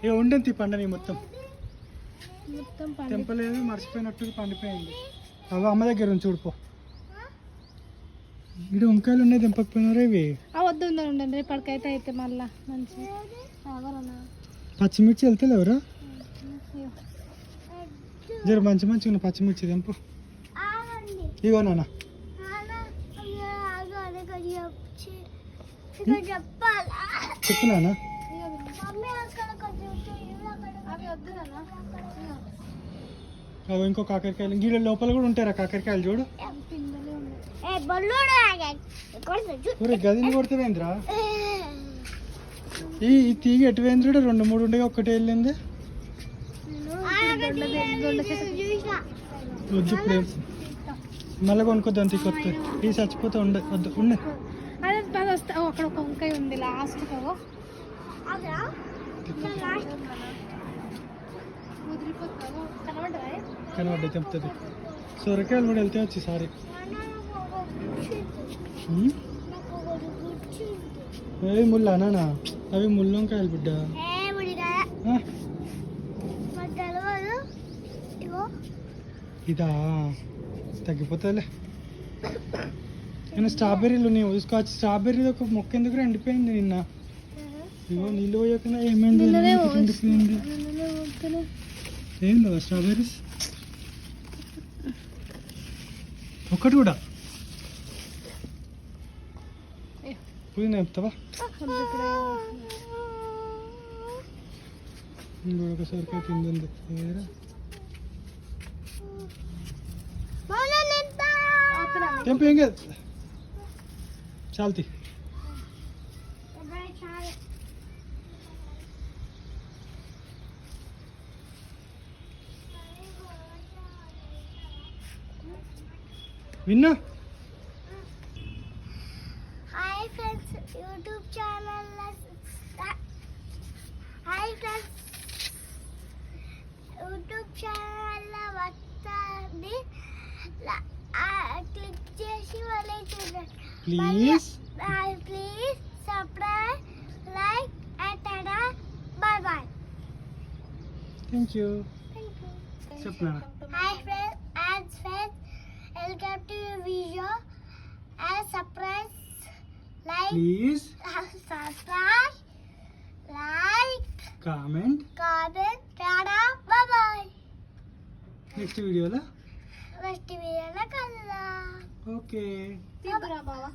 ఏ ఉండంతి పండని మొత్తం తెంపలేదు, మర్చిపోయినట్టు పండిపోయింది. అవి అమ్మ దగ్గర ఉంది చూడుపో. ఇక్కడ వంకాయలు ఉన్నాయి, తెంపకపోయినారా ఇవి? వద్దు ఉండండి, రేపటికైతే అయితే మళ్ళా మంచిగా. పచ్చిమిర్చి వెళ్తలేవురా? జర మంచి మంచిగా ఉన్న పచ్చిమిర్చి తెంపు. ఇగో నాన్న చెప్పు నాన్న. ఇంకో కాకరకాయలు గీడ లోపల కూడా ఉంటారా కాకరకాయలు? చూడు గదిని కొడుతుందేంద్రా? ఈ తీగ ఎటు వేంద్రుడు? 2-3 ఉండగా ఒక్కటే వెళ్ళింది. వద్దు ఇప్పుడు మళ్ళీ కొనుక్కోద్దాం కొత్త. ఈ చచ్చిపోతే వద్దు ఉండే. అక్కడ ఒక వంకాయ ఉంది లాస్ట్ కనబడ్డాయి తెంపుతుంది. సొరకాయలు కూడా వెళ్తే వచ్చి సారీ. ఏ ముళ్ళు అనా? అవి ముళ్ళు వంకాయలు బిడ్డ. ఇదా తగ్గిపోతాయిలే. నేను స్ట్రాబెర్రీలు నేను చూసుకోవచ్చు. స్ట్రాబెర్రీ ఒక మొక్క ఎందుకు ఎండిపోయింది నిన్న. ఇగో నీళ్ళు పోయకుండా ఏమైంది ఎండిపోయింది. ఏం లేదా స్ట్రాబెర్రీస్ ఒక్కటి కూడా పుదీనా చెప్తావా? ఇంకొకసారికి తింది తెంపు. ఏం కాదు చాలతి. విన్నా? Hi friends, YouTube channel. Hi friends, YouTube channel వస్తుంది. క్లిక్ చేసి మళ్ళీ చూడండి please. Please subscribe, like and tata bye bye. Thank you. చెప్పనా? Hi friends, welcome to video and subscribe, like, please subscribe, like, comment. Tata bye bye. Next వీడియోలో కలుద్దాం. Okay బావా.